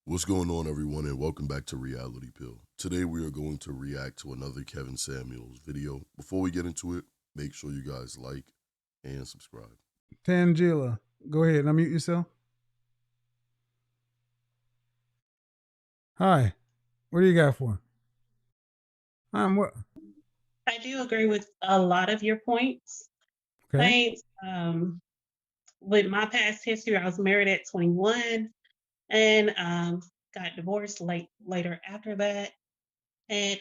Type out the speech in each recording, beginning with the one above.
What's going on, everyone, and welcome back to Reality Pill. Today, we are going to react to another Kevin Samuels video. Before we get into it, make sure you guys like and subscribe. Tangela, go ahead. Unmute yourself. Hi. What do you got for? What? I do agree with a lot of your points. Okay. Thanks. With my past history, I was married at 21 and got divorced later after that, and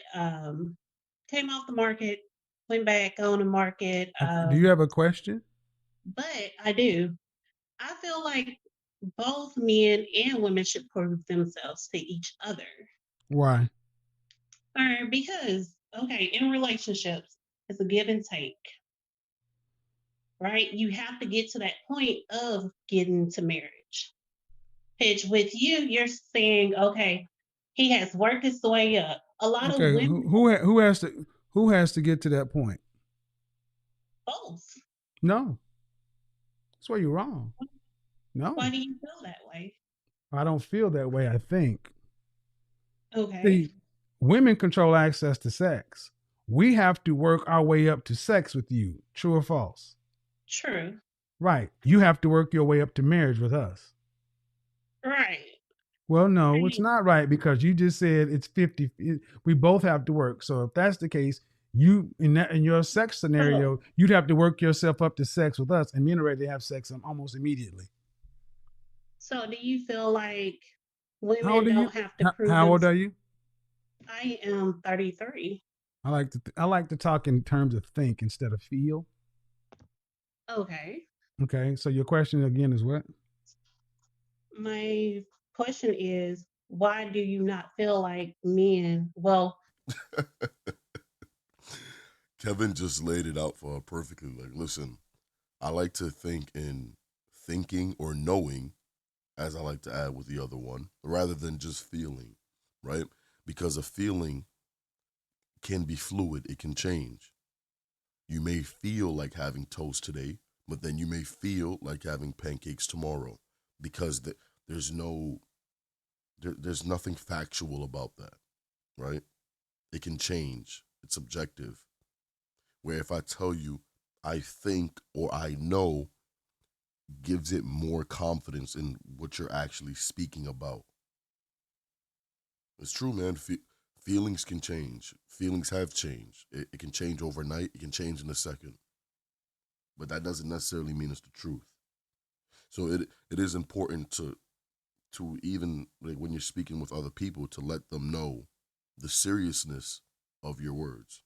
came off the market, went back on the market. Okay. Do you have a question? But I do. I feel like both men and women should prove themselves to each other. Why? Or because, okay, in relationships, it's a give and take, right? You have to get to that point of getting to marriage. Pitch with you, you're saying, okay, he has worked his way up. A lot of Okay. women, Who has to get to that point? both. No. That's why you're wrong. Why No. do you feel that way? I don't feel that way. I think. Okay, See, women control access to sex. We have to work our way up to sex with you. True or false? true. Right. You have to work your way up to marriage with us. Right. Well, no, it's Right. not right because you just said it's 50. We both have to work. So if that's the case, you in your sex So, scenario, you'd have to work yourself up to sex with us, and men are ready to have sex almost immediately. so do you feel like How old women are you? don't have to prove How old themselves? are you? I am 33. I like to talk in terms of think instead of feel. Okay. Okay, so your question again is what? My question is, why do you not feel like men? Well, Kevin just laid it out for her perfectly. Like, listen, I like to think in thinking or knowing, as I like to add with the other one, rather than just feeling, right? Because a feeling can be fluid, it can change. You may feel like having toast today, but then you may feel like having pancakes tomorrow because there's no there's nothing factual about that, right? It can change. It's subjective. Where if I tell you I think or I know gives it more confidence in what you're actually speaking about. It's true, man. Feelings can change. Feelings have changed. It can change overnight. It can change in a second. But that doesn't necessarily mean it's the truth. So it is important to even like when you're speaking with other people to let them know the seriousness of your words.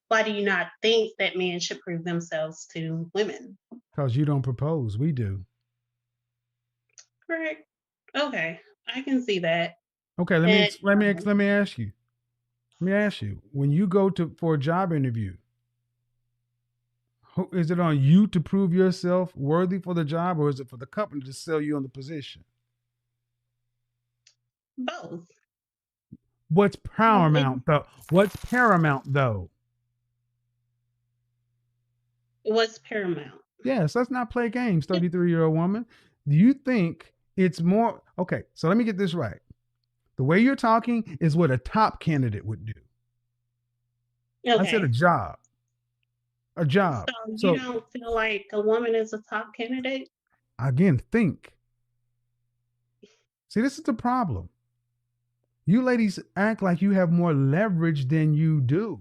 why do you not think that men should prove themselves to women? Because you don't propose, we do. Correct. Okay, I can see that. Okay, And let me ask you. Let me ask you. When you go to for a job interview, is it on you to prove yourself worthy for the job, or is it for the company to sell you on the position? both. What's It, paramount though? What's paramount though? it was paramount. Yes, let's not play games, 33-year-old woman. Do you think it's more okay? So let me get this right. The way you're talking is what a top candidate would do. I said a Okay, job. A job. so you So don't feel like a woman is a top candidate? again, think. See, this is the problem. You ladies act like you have more leverage than you do.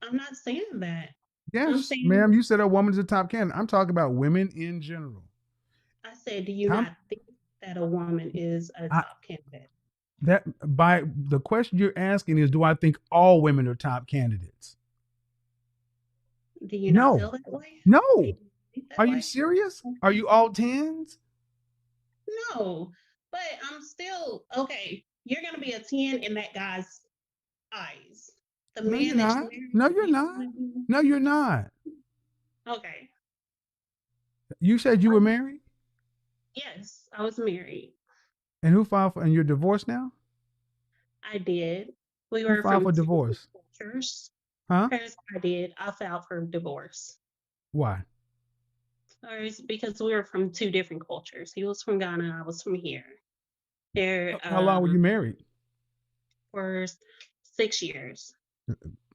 I'm not saying that. I'm Yes, saying, ma'am, you said a woman is a top candidate. I'm talking about women in general. I said, do you How not think that a woman is a I, top candidate? that by the question you're asking is, do I think all women are top candidates? Do you not No, feel that way? Do you no. think that Are you way? serious? Are you all tens? No, but I'm still okay. You're gonna be a 10 in that guy's eyes. The No, you're man that you not. married No, will you're be not. No, you're not. okay. You said you were married, Yes, I was married. and who filed for? And you're divorced now. I did. We Who were filed from for two different divorce? cultures. Huh? Here's what I did. I filed for divorce. Why? Or it's because we were from two different cultures. He was from Ghana, I was from here. There How long were you married? for 6 years.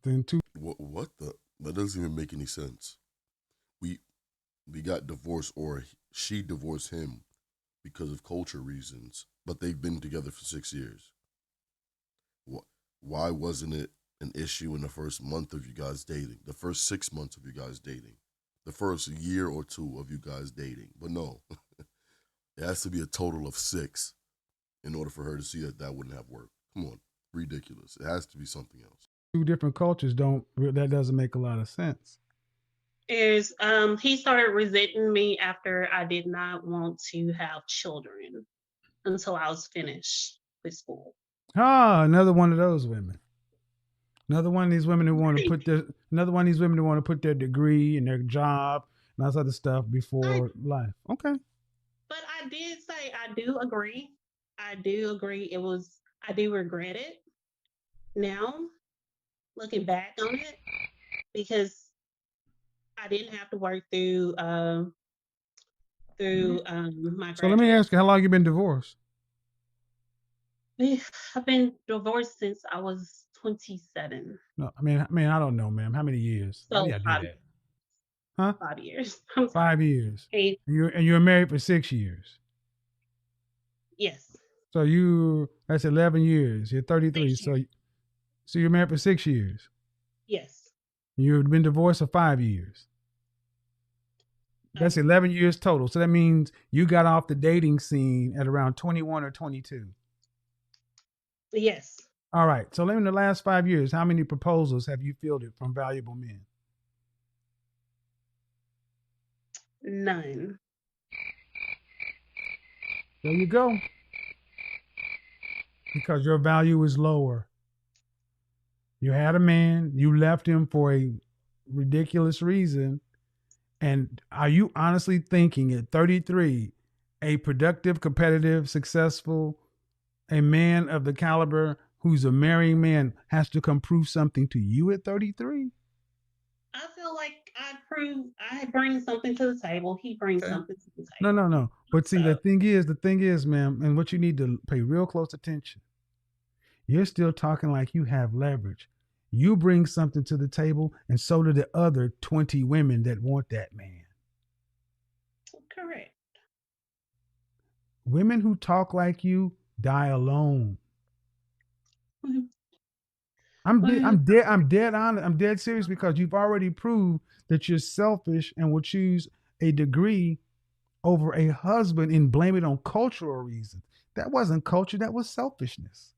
Then two. What the? That doesn't even make any sense. We we got divorced, or she divorced him because of culture reasons, but they've been together for 6 years. Why wasn't it an issue in the first month of you guys dating, the first 6 months of you guys dating, the first year or two of you guys dating? But no, it has to be a total of 6 in order for her to see that that wouldn't have worked. Come on, ridiculous. It has to be something else. Two different cultures that doesn't make a lot of sense. Is he started resenting me after I did not want to have children until I was finished with school. Another one of those women. Another one of these women who want to put their degree and their job and all this other stuff before life. Okay. But I did say I do agree. I do agree. I do regret it now, looking back on it, because I didn't have to work through my So let me graduate. ask you, how long you been divorced? I've been divorced since I was 27. No, I mean, I don't know, ma'am. How many years? Why do So you do that? Huh? 5 years. 5 years. And And you're married for 6 years. yes. So that's 11 years. You're 33. 6 years. So you're married for 6 years. Yes. You've been divorced for 5 years. That's 11 years total. So that means you got off the dating scene at around 21 or 22. Yes. All right. So in the last 5 years, how many proposals have you fielded from valuable men? None. There you go. Because your value is lower. You had a man, you left him for a ridiculous reason. And are you honestly thinking at 33, a productive, competitive, successful, a man of the caliber who's a marrying man has to come prove something to you at 33? I feel like I bring something to the table. He brings something to the table. No. But see, the thing is, ma'am, and what you need to pay real close attention. You're still talking like you have leverage. You bring something to the table, and so do the other 20 women that want that man. Correct. Women who talk like you die alone. I'm dead honest. I'm dead serious, because you've already proved that you're selfish and will choose a degree over a husband and blame it on cultural reasons. That wasn't culture, that was selfishness.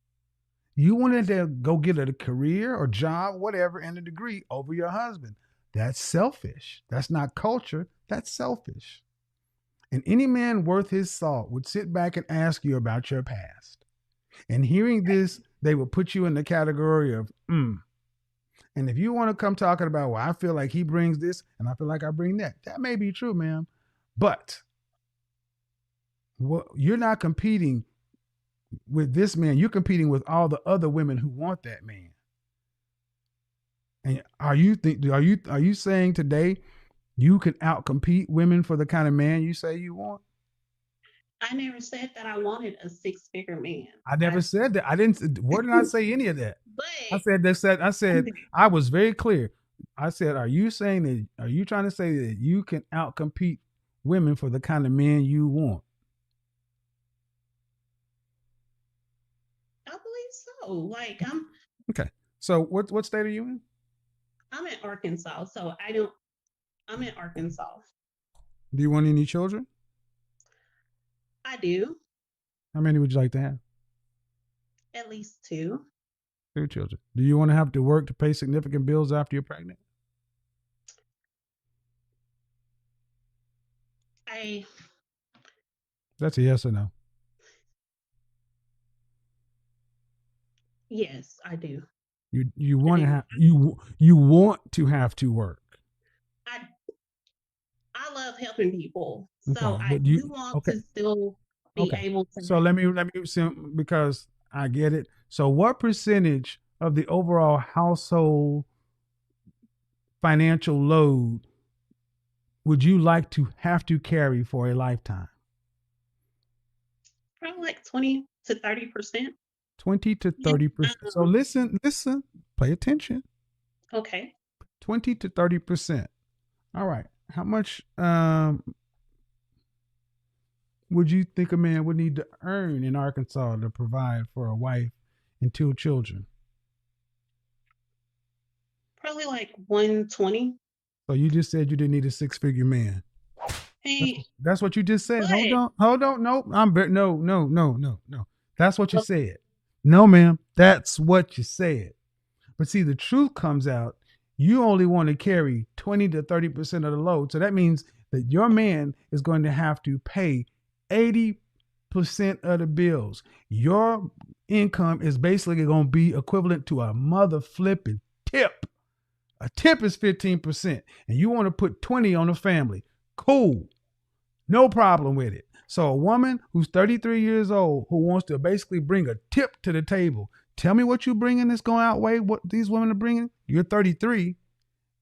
You wanted to go get a career or job, whatever, and a degree over your husband. That's selfish. That's not culture. That's selfish. And any man worth his salt would sit back and ask you about your past. And hearing this, they will put you in the category of, And if you want to come talking about, well, I feel like he brings this and I feel like I bring that, that may be true, ma'am. But you're not competing with this man. You're competing with all the other women who want that man. And are you saying today you can outcompete women for the kind of man you say you want? I never said that I wanted a 6-figure man. I never said that. I didn't. Where did I say any of that? But I said I was very clear. I said, are you trying to say that you can outcompete women for the kind of man you want? I believe so. Like Okay. So what state are you in? I'm in Arkansas, so I'm in Arkansas. Do you want any children? I do. How many would you like to have? At least 2. 2 children. Do you want to have to work to pay significant bills after you're pregnant? That's a yes or no. Yes, I do. You want to have you want to have to work. I love helping people, so okay, I do want to still be able to. So let me because I get it. So what percentage of the overall household financial load would you like to have to carry for a lifetime? Probably like 20 to 30%. 20 to Yeah. 30%. So listen, pay attention. Okay. 20 to 30%. All right. How much would you think a man would need to earn in Arkansas to provide for a wife and 2 children? Probably like 120. So you just said you didn't need a 6-figure man. That's what you just said. But Hold on. No, no. That's what you said. No, ma'am. That's what you said. But see, the truth comes out. You only want to carry 20 to 30% of the load. So that means that your man is going to have to pay 80% of the bills. Your income is basically going to be equivalent to a mother flipping tip. A tip is 15%, and you want to put 20 on the family. Cool. No problem with it. So a woman who's 33 years old who wants to basically bring a tip to the table. Tell me what you're bringing that's going to outweigh what these women are bringing. You're 33.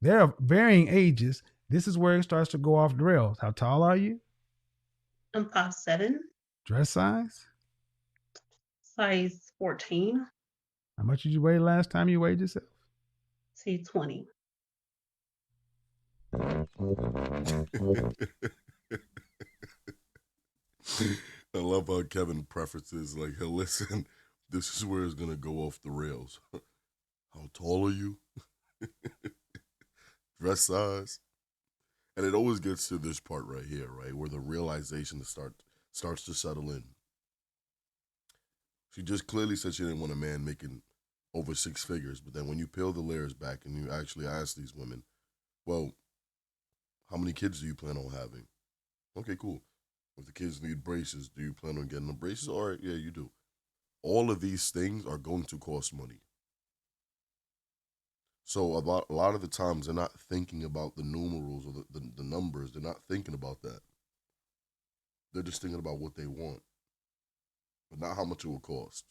They're varying ages. This is where it starts to go off the rails. How tall are you? I'm 5'7". Dress size? Size 14. How much did you weigh last time you weighed yourself? 220. I love how Kevin prefaces like, hey, listen, this is where it's gonna go off the rails. How tall are you? Dress size? And it always gets to this part right here, right? Where the realization starts to settle in. She just clearly said she didn't want a man making over 6 figures, but then when you peel the layers back and you actually ask these women, well, how many kids do you plan on having? Okay, cool. If the kids need braces, do you plan on getting them braces? All right, yeah, you do. All of these things are going to cost money. So a lot of the times they're not thinking about the numerals or the numbers. They're not thinking about that. They're just thinking about what they want, but not how much it will cost.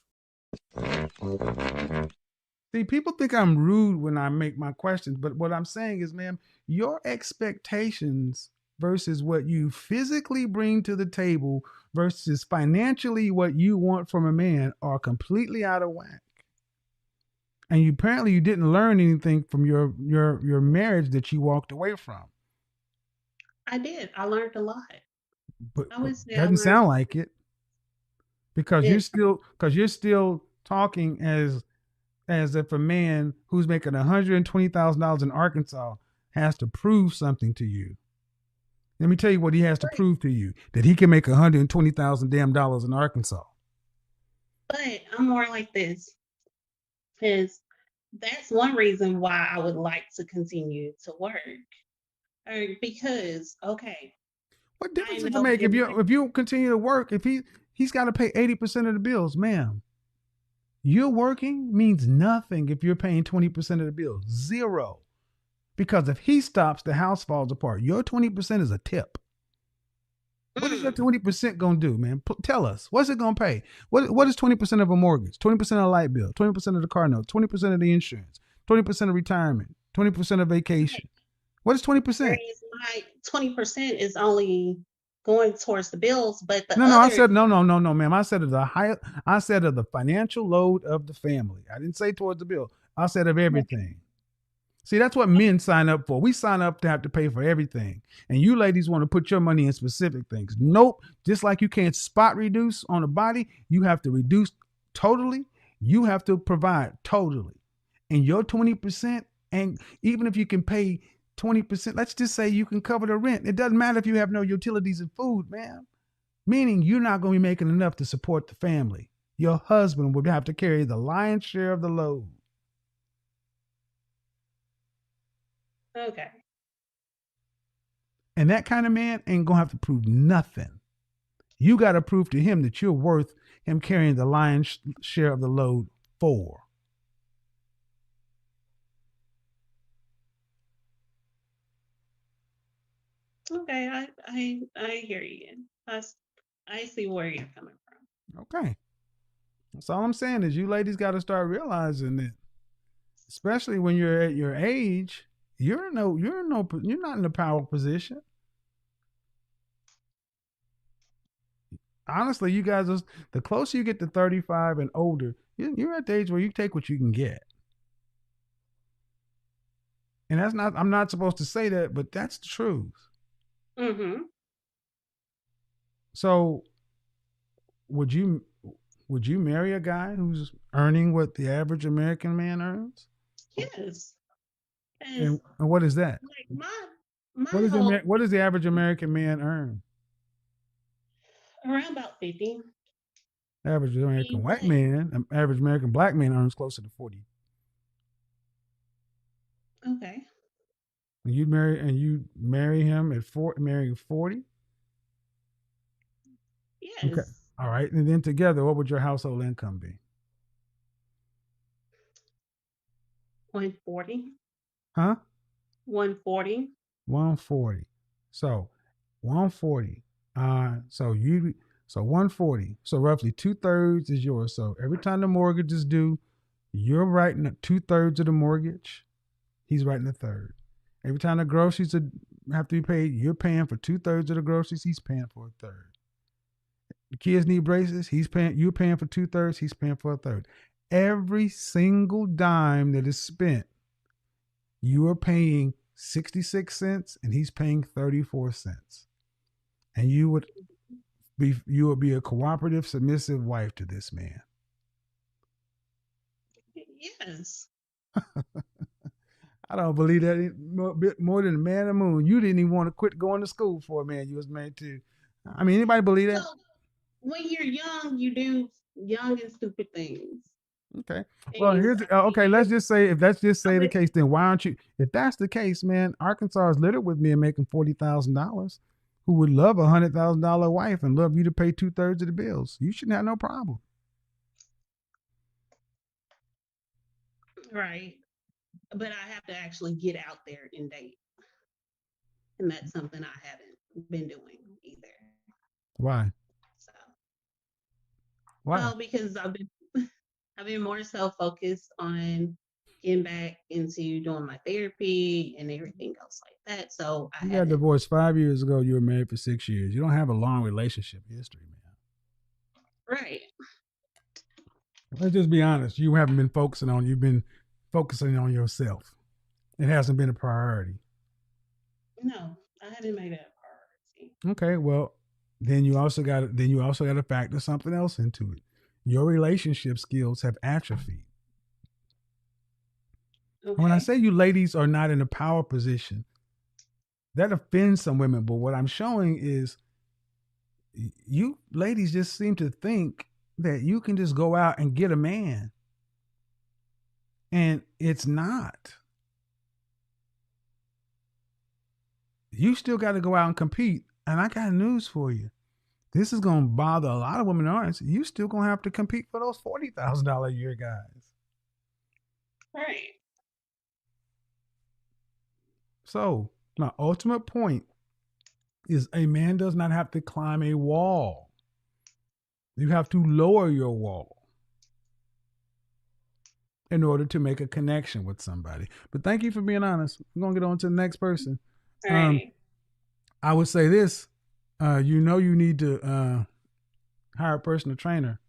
See, people think I'm rude when I make my questions, but what I'm saying is, ma'am, your expectations versus what you physically bring to the table versus financially what you want from a man are completely out of whack. And you apparently you didn't learn anything from your marriage that you walked away from. I did. I learned a lot. But I would say I doesn't learned sound like it because it. you're still talking as if a man who's making $120,000 in Arkansas has to prove something to you. Let me tell you what he has to prove to you: that he can make $120,000 damn dollars in Arkansas. But I'm more like this, because that's one reason why I would like to continue to work. Because What difference I does it know make in if you continue to work? If he's got to pay 80% of the bills, ma'am. You're working means nothing if you're paying 20% of the bills. Zero. Because if he stops, the house falls apart. Your 20% is a tip. What is your 20% going to do, man? Tell us. What's it going to pay? What is 20% of a mortgage? 20% of a light bill? 20% of the car note? 20% of the insurance? 20% of retirement? 20% of vacation? What is 20%? my 20% is only going towards the bills, but the No. I other said no, ma'am. I said I said of the financial load of the family. I didn't say towards the bill. I said of everything. See, that's what men sign up for. We sign up to have to pay for everything. And you ladies want to put your money in specific things. Nope. Just like you can't spot reduce on a body, you have to reduce totally. You have to provide totally. And your 20%, and even if you can pay 20%, let's just say you can cover the rent. It doesn't matter if you have no utilities and food, man. Meaning you're not going to be making enough to support the family. Your husband would have to carry the lion's share of the load. okay. And that kind of man ain't going to have to prove nothing. You got to prove to him that you're worth him carrying the lion's share of the load for. Okay, I hear you. I see where you're coming from. Okay. That's all I'm saying is you ladies got to start realizing that, especially when you're at your age, you're not in a power position. honestly, you guys, the closer you get to 35 and older, you're at the age where you take what you can get. And that's not, I'm not supposed to say that, but that's the truth. Mm-hmm. So would you would you marry a guy who's earning what the average American man earns? Yes. And And what is that? like my whole What does the average American man earn? around about 50. Average American white Like, man, average American black man earns closer to 40. okay. And you marry him at marrying 40? Okay. Yes. All right. And then together, what would your household income be? 140. Huh? 140. 140. So 140. So 140. So roughly 2/3 is yours. So every time the mortgage is due, you're writing 2/3 of the mortgage. He's writing a third. Every time the groceries have to be paid, you're paying for 2/3 of the groceries. He's paying for a third. The kids need braces. You're paying for 2/3. He's paying for a third. Every single dime that is spent, you are paying 66 cents and he's paying 34 cents. And you would be a cooperative, submissive wife to this man. Yes. I don't believe that more than a man on the moon. You didn't even want to quit going to school for a man you was married to. I mean, anybody believe that? So when you're young, you do young and stupid things. Okay. And Well, you okay. Let's just say if that's just say the but case, then why aren't you? If that's the case, man, Arkansas is littered with men making $40,000 who would love $100,000 wife and love you to pay 2/3 of the bills. You shouldn't have no problem. right. But I have to actually get out there and date. And that's something I haven't been doing either. Why? So Why? because I've been more so focused on getting back into doing my therapy and everything else like that. So I You got haven't. divorced 5 years ago. You were married for 6 years. You don't have a long relationship history, man. Right. Let's just be honest. You've been focusing on yourself. It hasn't been a priority. No, I haven't made that a priority. Okay, well, then you also got to factor something else into it. Your relationship skills have atrophied. When I Okay. say you ladies are not in a power position, that offends some women, but what I'm showing is you ladies just seem to think that you can just go out and get a man. And it's not. You still got to go out and compete. And I got news for you. This is going to bother a lot of women aren't. You still going to have to compete for those $40,000 a year guys. Right. So, my ultimate point is a man does not have to climb a wall. You have to lower your wall in order to make a connection with somebody. But thank you for being honest. I'm going to get on to the next person. Right. I would say this. You need to hire a personal trainer.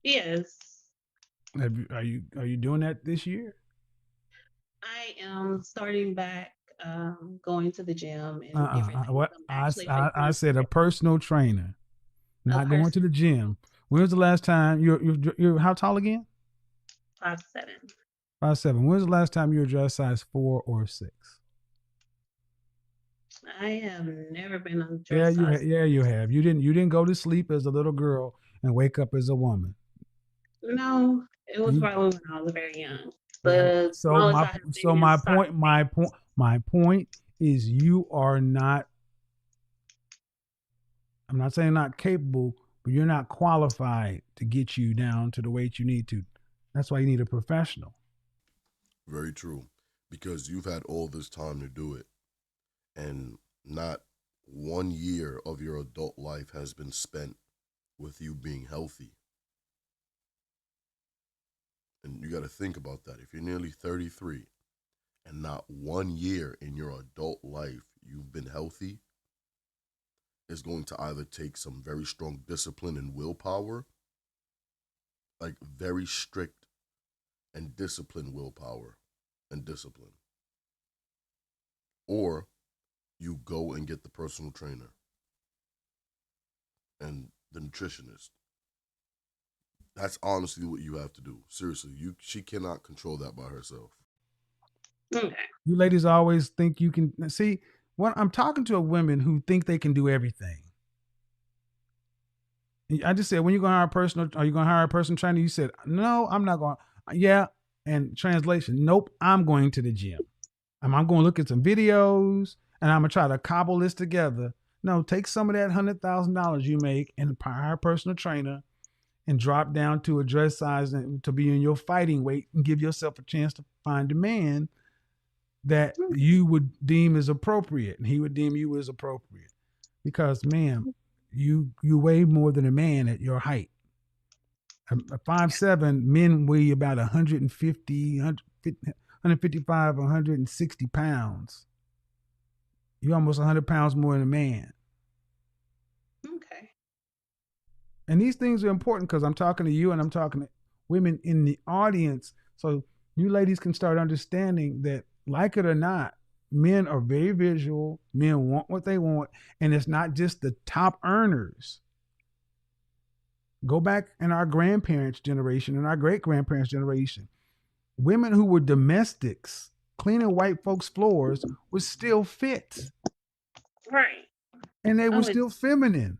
Yes. Are you doing that this year? I am starting back going to the gym and different things. What I'm actually fixing I to said a start personal trainer, a not going to person the gym. When was the last time you're how tall again? 5'7". 5'7". When was the last time you were dressed size 4 or 6? I have never been on Yeah, dress size. you have. You didn't go to sleep as a little girl and wake up as a woman. No, it was You probably when I was very young. well, The smallest I have been is size 8. my point is you are not. I'm not saying not capable, but you're not qualified to get you down to the weight you need to. That's why you need a professional. Very true. Because you've had all this time to do it, and not 1 year of your adult life has been spent with you being healthy. And you got to think about that. If you're nearly 33 and not 1 year in your adult life you've been healthy, is going to either take some very strong discipline and willpower, like very strict and disciplined willpower and discipline, or you go and get the personal trainer and the nutritionist. That's honestly what you have to do. Seriously, she cannot control that by herself. Okay. You ladies always think you can see. When I'm talking to women who think they can do everything. I just said, when you gonna hire a personal, are you gonna hire a personal trainer? You said, no, I'm not going. Yeah, and translation, nope, I'm going to the gym. I'm going to look at some videos and I'm gonna try to cobble this together. No, take some of that $100,000 you make and hire a personal trainer and drop down to a dress size and to be in your fighting weight and give yourself a chance to find a man that you would deem as appropriate and he would deem you as appropriate. Because, ma'am, you weigh more than a man at your height. A 5'7", men weigh about 150, 155, 160 pounds. You're almost 100 pounds more than a man. Okay. And these things are important because I'm talking to you and I'm talking to women in the audience. So you ladies can start understanding that, like it or not, men are very visual. Men want what they want. And it's not just the top earners. Go back in our grandparents' generation and our great grandparents' generation. Women who were domestics, cleaning white folks' floors, was still fit. Right. And they were still feminine.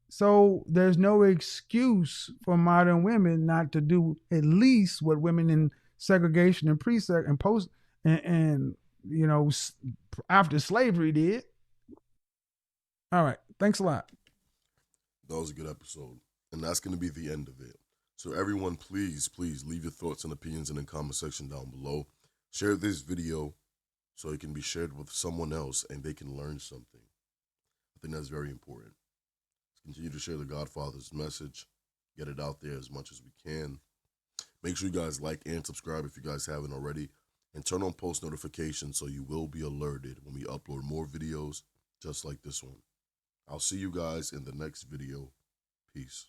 So there's no excuse for modern women not to do at least what women in segregation and pre-seg and post and you know, after slavery did. All right. Thanks a lot. That was a good episode. And that's going to be the end of it. So everyone, please leave your thoughts and opinions in the comment section down below. Share this video so it can be shared with someone else and they can learn something. I think that's very important. Let's continue to share the Godfather's message. Get it out there as much as we can. Make sure you guys like and subscribe if you guys haven't already. And turn on post notifications so you will be alerted when we upload more videos just like this one. I'll see you guys in the next video. Peace.